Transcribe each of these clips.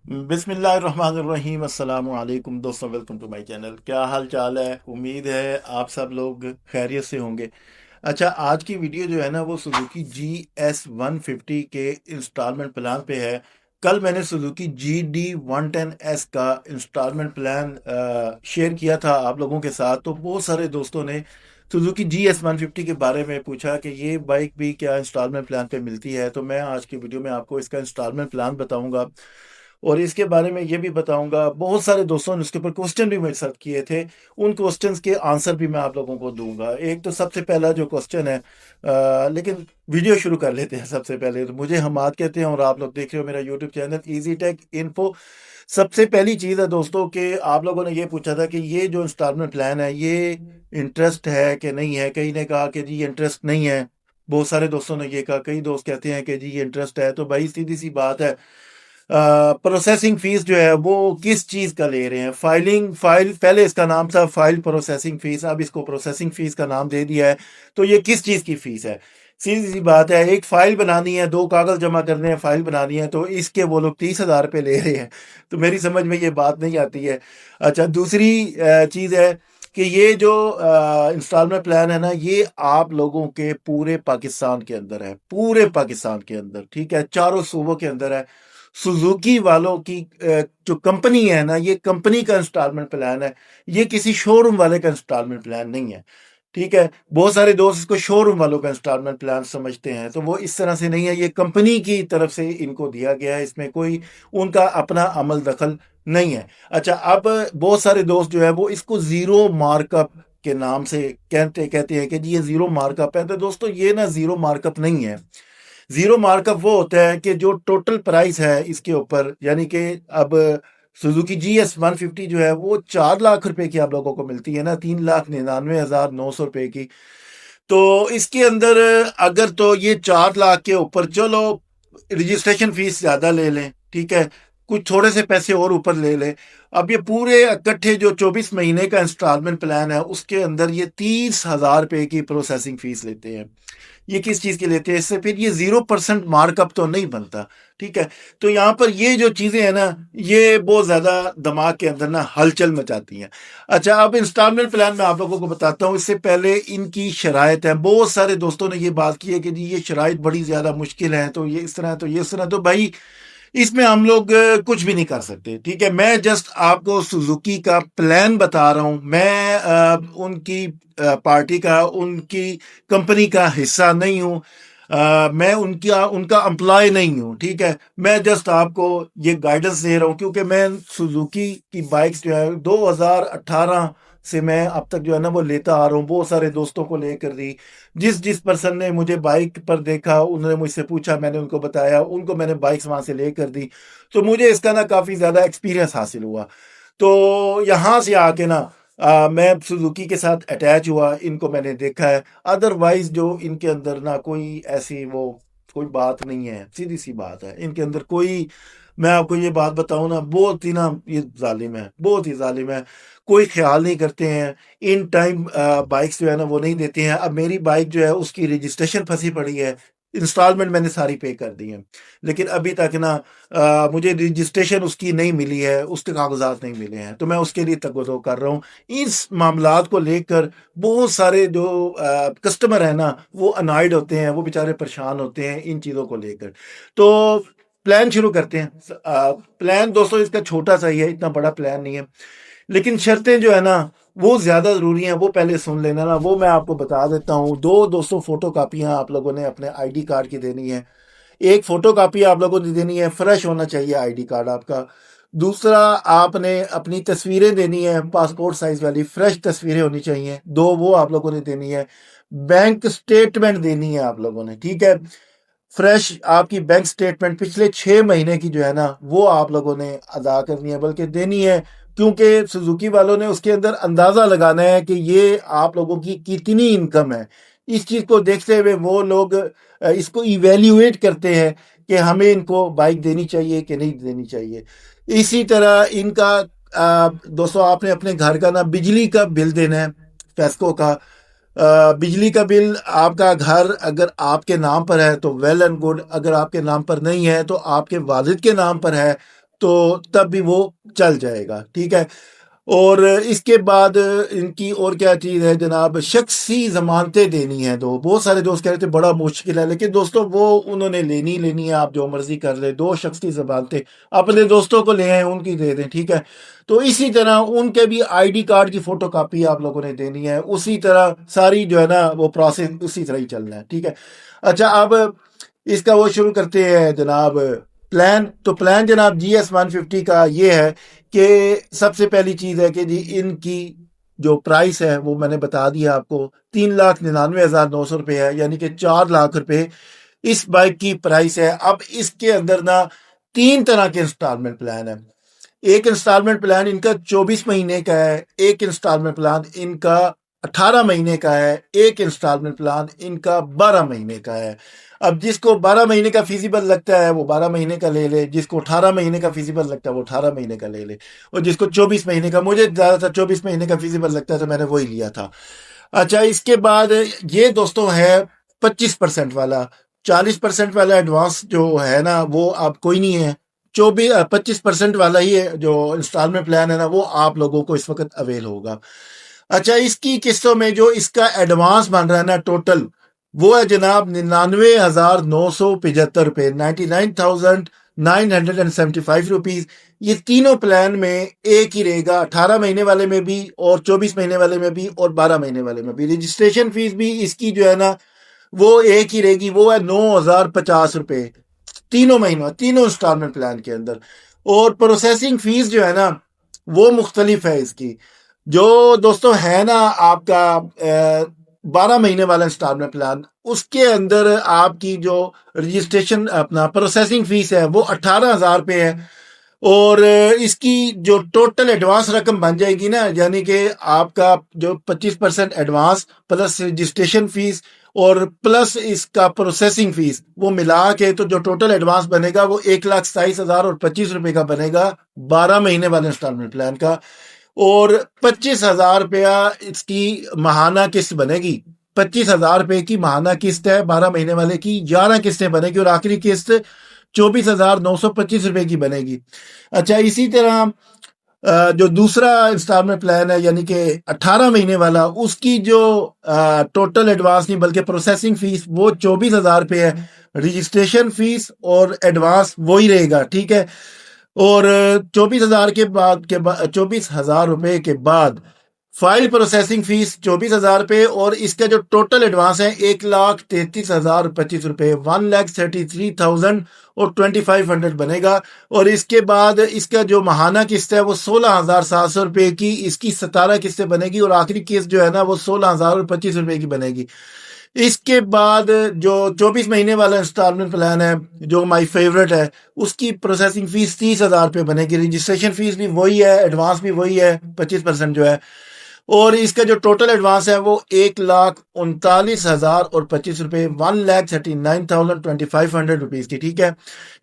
बिस्मिल्लाहिर्रहमानिर्रहीम। अस्सलाम वालेकुम दोस्तों, वेलकम टू माय चैनल। क्या हाल चाल है? उम्मीद है आप सब लोग खैरियत से होंगे। अच्छा, आज की वीडियो जो है ना वो सुजुकी GS 150 के इंस्टॉलमेंट प्लान पे है। कल मैंने सुजुकी GD 110S का इंस्टॉलमेंट प्लान शेयर किया था आप लोगों के साथ, तो बहुत सारे दोस्तों ने सुजुकी GS 150 के बारे में पूछा कि ये बाइक भी क्या इंस्टॉलमेंट प्लान पे मिलती है। तो मैं आज की वीडियो में आपको इसका इंस्टॉलमेंट प्लान बताऊंगा और इसके बारे में ये भी बताऊंगा। बहुत सारे दोस्तों ने उसके ऊपर क्वेश्चन भी मेरे साथ किए थे, उन क्वेश्चंस के आंसर भी मैं आप लोगों को दूंगा। एक तो सबसे पहला जो क्वेश्चन है, लेकिन वीडियो शुरू कर लेते हैं। सबसे पहले तो मुझे हमाद कहते हैं और आप लोग देख रहे हो मेरा YouTube channel easy take info. सबसे पहली चीज़ है दोस्तों कि आप लोगों ने ये पूछा था कि ये जो इंस्टॉलमेंट प्लान है ये इंटरेस्ट है कि नहीं है। कई ने कहा कि जी ये इंटरेस्ट नहीं है, बहुत सारे दोस्तों ने ये कहा। कई दोस्त कहते हैं कि जी ये इंटरेस्ट है। तो भाई सीधी सी बात है, प्रोसेसिंग फीस जो है वो किस चीज़ का ले रहे हैं। फाइल पहले इसका नाम था फाइल प्रोसेसिंग फीस, अब इसको प्रोसेसिंग फीस का नाम दे दिया है। तो ये किस चीज़ की फीस है? सीधी सी बात है, एक फाइल बनानी है, दो कागज जमा करने हैं, फाइल बनानी है, तो इसके वो लोग 30,000 रुपये ले रहे हैं। तो मेरी समझ में ये बात नहीं आती है। अच्छा, दूसरी चीज़ है कि ये जो इंस्टॉलमेंट प्लान है ना, ये आप लोगों के पूरे पाकिस्तान के अंदर है, पूरे पाकिस्तान के अंदर, ठीक है, चारों सूबों के अंदर है। सुजुकी वालों की जो कंपनी है ना, ये कंपनी का इंस्टॉलमेंट प्लान है, ये किसी शोरूम वाले का इंस्टॉलमेंट प्लान नहीं है। ठीक है, बहुत सारे दोस्त इसको शोरूम वालों का इंस्टॉलमेंट प्लान समझते हैं, तो वो इस तरह से नहीं है। ये कंपनी की तरफ से इनको दिया गया है, इसमें कोई उनका अपना अमल दखल नहीं है। अच्छा, अब बहुत सारे दोस्त जो है वो इसको जीरो मार्कअप के नाम से कहते कहते हैं कि जी ये जीरो मार्कअप है। तो दोस्तों ये ना जीरो मार्कअप नहीं है। जीरो मार्कअप वो होता है कि जो टोटल प्राइस है इसके ऊपर, यानी कि अब सुजुकी GS 150 जो है वो 4 लाख रुपए की आप लोगों को मिलती है ना, 3,99,900 रुपए की। तो इसके अंदर अगर तो ये 4 लाख के ऊपर, चलो रजिस्ट्रेशन फीस ज्यादा ले लें, ठीक है, कुछ थोड़े से पैसे और ऊपर ले लें। अब ये पूरे इकट्ठे जो 24 महीने का इंस्टॉलमेंट प्लान है उसके अंदर ये 30,000 रुपए की प्रोसेसिंग फीस लेते हैं। ये किस चीज़ के लेते हैं? इससे फिर ये 0% मार्कअप तो नहीं बनता। ठीक है, तो यहाँ पर ये जो चीज़ें हैं ना, ये बहुत ज़्यादा दिमाग के अंदर ना हलचल मचाती हैं। अच्छा, अब इंस्टॉलमेंट प्लान मैं आप लोगों को बताता हूँ। इससे पहले इनकी शराइत है, बहुत सारे दोस्तों ने ये बात की है कि जी ये शराइत बड़ी ज़्यादा मुश्किल है, तो ये इस तरह, तो ये इस तरह। तो भाई इसमें हम लोग कुछ भी नहीं कर सकते। ठीक है, मैं जस्ट आपको सुजुकी का प्लान बता रहा हूं। मैं उनकी पार्टी का, उनकी कंपनी का हिस्सा नहीं हूं। मैं उनका उनका एम्प्लॉय नहीं हूं। ठीक है, मैं जस्ट आपको ये गाइडेंस दे रहा हूं, क्योंकि मैं सुजुकी की बाइक्स जो है 2018 से मैं अब तक जो है ना वो लेता आ रहा हूँ। बहुत सारे दोस्तों को लेकर दी, जिस जिस पर्सन ने मुझे बाइक पर देखा उन्होंने मुझसे पूछा, मैंने उनको बताया, उनको मैंने बाइक्स वहां से लेकर दी। तो मुझे इसका ना काफ़ी ज़्यादा एक्सपीरियंस हासिल हुआ। तो यहाँ से आके ना मैं सुजुकी के साथ अटैच हुआ, इनको मैंने देखा है। अदरवाइज जो इनके अंदर ना कोई ऐसी वो कोई बात नहीं है, सीधी सी बात है इनके अंदर कोई। मैं आपको ये बात बताऊं ना, बहुत ही ना ये जालिम है, बहुत ही जालिम है। कोई ख्याल नहीं करते हैं, इन टाइम बाइक्स जो है ना वो नहीं देते हैं। अब मेरी बाइक जो है उसकी रजिस्ट्रेशन फंसी पड़ी है, इंस्टॉलमेंट मैंने सारी पे कर दी है, लेकिन अभी तक ना मुझे रजिस्ट्रेशन उसकी नहीं मिली है, उसके कागजात नहीं मिले हैं। तो मैं उसके लिए तगदो कर रहा हूँ। इस मामलात को लेकर बहुत सारे जो कस्टमर है ना वो अनॉयड होते हैं, वो बेचारे परेशान होते हैं इन चीज़ों को लेकर। तो प्लान शुरू करते हैं। प्लान दोस्तों इसका छोटा सा ही है, इतना बड़ा प्लान नहीं है, लेकिन शर्तें जो है ना वो ज्यादा जरूरी हैं। वो पहले सुन लेना ना, वो मैं आपको बता देता हूँ। दो दोस्तों फोटो कापियां आप लोगों ने अपने आईडी कार्ड की देनी है। एक फोटो कापी आप लोगों ने देनी है, फ्रेश होना चाहिए आईडी कार्ड आपका। दूसरा, आपने अपनी तस्वीरें देनी है, पासपोर्ट साइज वाली फ्रेश तस्वीरें होनी चाहिए, दो वो आप लोगों ने देनी है। बैंक स्टेटमेंट देनी है आप लोगों ने, ठीक है, फ्रेश आपकी बैंक स्टेटमेंट पिछले 6 महीने की जो है ना वो आप लोगों ने अदा करनी है, बल्कि देनी है। क्योंकि सुजुकी वालों ने उसके अंदर अंदाजा लगाना है कि ये आप लोगों की कितनी इनकम है। इस चीज को देखते हुए वो लोग इसको इवेल्युएट करते हैं कि हमें इनको बाइक देनी चाहिए कि नहीं देनी चाहिए। इसी तरह इनका दोस्तों आपने अपने घर का ना बिजली का बिल देना है, फेस्को का। बिजली का बिल आपका घर अगर आपके नाम पर है तो वेल एंड गुड, अगर आपके नाम पर नहीं है तो आपके वालिद के नाम पर है तो तब भी वो चल जाएगा, ठीक है। और इसके बाद इनकी और क्या चीज़ है जनाब, शख्सी ज़मानतें देनी है। तो बहुत सारे दोस्त कह रहे थे बड़ा मुश्किल है, लेकिन दोस्तों वो उन्होंने लेनी है, आप जो मर्जी कर ले। दो शख्सी ज़मानतें अपने दोस्तों को ले आए, उनकी दे दें, ठीक है। तो इसी तरह उनके भी आईडी कार्ड की फोटो कापी आप लोगों ने देनी है, उसी तरह सारी जो है ना वो प्रोसेस उसी तरह ही चलना है, ठीक है। अच्छा, अब इसका वो शुरू करते हैं जनाब, प्लान। तो प्लान जनाब GS150 का ये है कि सबसे पहली चीज है कि जी इनकी जो प्राइस है वो मैंने बता दिया आपको, 3,99,900 रुपये है, यानी कि 4 लाख रुपए इस बाइक की प्राइस है। अब इसके अंदर ना 3 तरह के इंस्टॉलमेंट प्लान है। एक इंस्टॉलमेंट प्लान इनका 24 महीने का है, एक इंस्टॉलमेंट प्लान इनका 18 महीने का है, एक इंस्टॉलमेंट प्लान इनका 12 महीने का है। अब जिसको 12 महीने का फिजिबल लगता है वो 12 महीने का ले ले, जिसको 18 महीने का फिजिबल लगता है वो 18 महीने का ले ले, और जिसको 24 महीने का, मुझे ज्यादातर 24 महीने का फिजिबल लगता है तो मैंने वही लिया था। अच्छा, इसके बाद ये दोस्तों है 25% वाला। 40% वाला एडवांस जो है ना वो आप कोई नहीं है, 25% वाला ही है जो इंस्टॉलमेंट प्लान है ना, वो आप लोगों को इस वक्त अवेल होगा। अच्छा, इसकी किस्तों में जो इसका एडवांस बन रहा है ना टोटल, वो है जनाब 99,975 रुपये, 99,975 रुपीज। ये तीनों प्लान में एक ही रहेगा, 18 महीने वाले में भी और 24 महीने वाले में भी और 12 महीने वाले में भी। रजिस्ट्रेशन फीस भी इसकी जो है ना वो एक ही रहेगी, वो है 9,050 रुपये, तीनों महीनों तीनों इंस्टॉलमेंट प्लान के अंदर। और प्रोसेसिंग फीस जो है ना वो मुख्तलिफ है इसकी। जो दोस्तों है ना आपका 12 महीने वाला इंस्टॉलमेंट प्लान, उसके अंदर आपकी जो रजिस्ट्रेशन अपना प्रोसेसिंग फीस है वो 18,000 रुपये है। और इसकी जो टोटल एडवांस रकम बन जाएगी ना, यानी कि आपका जो 25% एडवांस प्लस रजिस्ट्रेशन फीस और प्लस इसका प्रोसेसिंग फीस, वो मिला के तो जो टोटल एडवांस बनेगा वो 1,27,025 रुपये का बनेगा 12 महीने वाले इंस्टॉलमेंट प्लान का। और 25,000 रुपया इसकी महाना किस्त बनेगी। 25,000 रुपये की महाना किस्त है, 12 महीने वाले की 11 किस्तें बनेगी और आखिरी किस्त 24,925 रुपये की बनेगी। अच्छा, इसी तरह जो दूसरा इंस्टॉलमेंट प्लान है यानी कि 18 महीने वाला, उसकी जो टोटल एडवांस नहीं बल्कि प्रोसेसिंग फीस वो 24,000 रुपये है, रजिस्ट्रेशन फीस और एडवांस वही रहेगा, ठीक है। और 24,000 रुपये के बाद फाइल प्रोसेसिंग फीस 24,000 रुपये, और इसका जो टोटल एडवांस है 1,33,025 रुपये, 1,33,000 और 2,500 बनेगा। और इसके बाद इसका जो महाना किस्त है वो 16,700 रुपये की, इसकी 17 किस्तें बनेगी और आखिरी किस्त जो है ना वो 16,025 रुपये की बनेगी। इसके बाद जो 24 महीने वाला इंस्टॉलमेंट प्लान है जो माय फेवरेट है, उसकी प्रोसेसिंग फीस 30,000 रुपये बनेगी, रजिस्ट्रेशन फीस भी वही है, एडवांस भी वही है 25% जो है। और इसका जो टोटल एडवांस है वो 1,39,025 रुपये, 1,39,2500 की, ठीक है।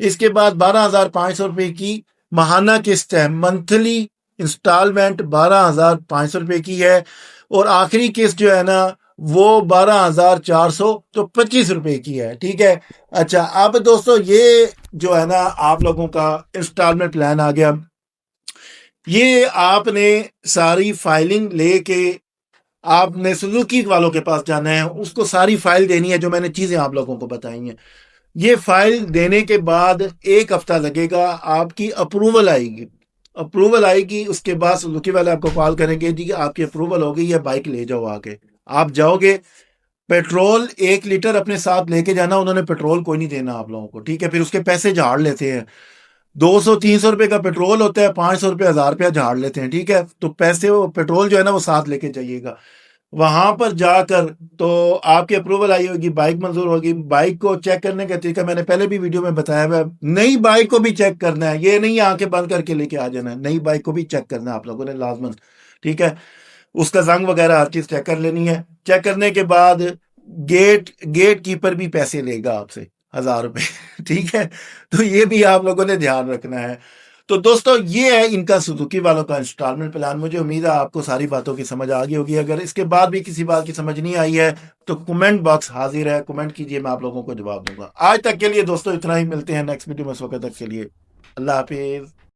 इसके बाद 12,500 रुपये की महाना किस्त है, मंथली इंस्टॉलमेंट 12,500 रुपये की है, और आखिरी किस्त जो है ना वो 12,425 रुपये की है, ठीक है। अच्छा, अब दोस्तों ये जो है ना आप लोगों का इंस्टॉलमेंट प्लान आ गया। ये आपने सारी फाइलिंग लेके आपने सुजुकी वालों के पास जाना है, उसको सारी फाइल देनी है जो मैंने चीजें आप लोगों को बताई हैं। ये फाइल देने के बाद 1 हफ्ता लगेगा, आपकी अप्रूवल आएगी। अप्रूवल आएगी उसके बाद सुजुकी वाले आपको कॉल करेंगे, जी आपकी अप्रूवल हो गई है, बाइक ले जाओ आके। आप जाओगे, पेट्रोल 1 लीटर अपने साथ लेके जाना, उन्होंने पेट्रोल कोई नहीं देना आप लोगों को, ठीक है। फिर उसके पैसे झाड़ लेते हैं, 200-300 रुपए का पेट्रोल होता है, 500 रुपये 1,000 रुपया झाड़ लेते हैं, ठीक है। तो पैसे वो पेट्रोल जो है ना वो साथ लेके जाइएगा। वहां पर जाकर तो आपकी अप्रूवल आई होगी, बाइक मंजूर होगी। बाइक को चेक करने का तरीका मैंने पहले भी वीडियो में बताया हुआ है। नई बाइक को भी चेक करना है, ये नहीं आंखें बंद करके लेके आ जाना है, नई बाइक को भी चेक करना है आप लोगों ने लाजमन, ठीक है। उसका जंग वगैरह हर चीज चेक कर लेनी है। चेक करने के बाद गेट कीपर भी पैसे लेगा आपसे, 1,000 रुपए ठीक है। तो ये भी आप लोगों ने ध्यान रखना है। तो दोस्तों ये है इनका सुजुकी वालों का इंस्टॉलमेंट प्लान। मुझे उम्मीद है आपको सारी बातों की समझ आ गई होगी। अगर इसके बाद भी किसी बात की समझ नहीं आई है तो कमेंट बॉक्स हाजिर है, कमेंट कीजिए, मैं आप लोगों को जवाब दूंगा। आज तक के लिए दोस्तों इतना ही, मिलते हैं नेक्स्ट वीडियो में। उस वक्त तक के लिए अल्लाह हाफिज।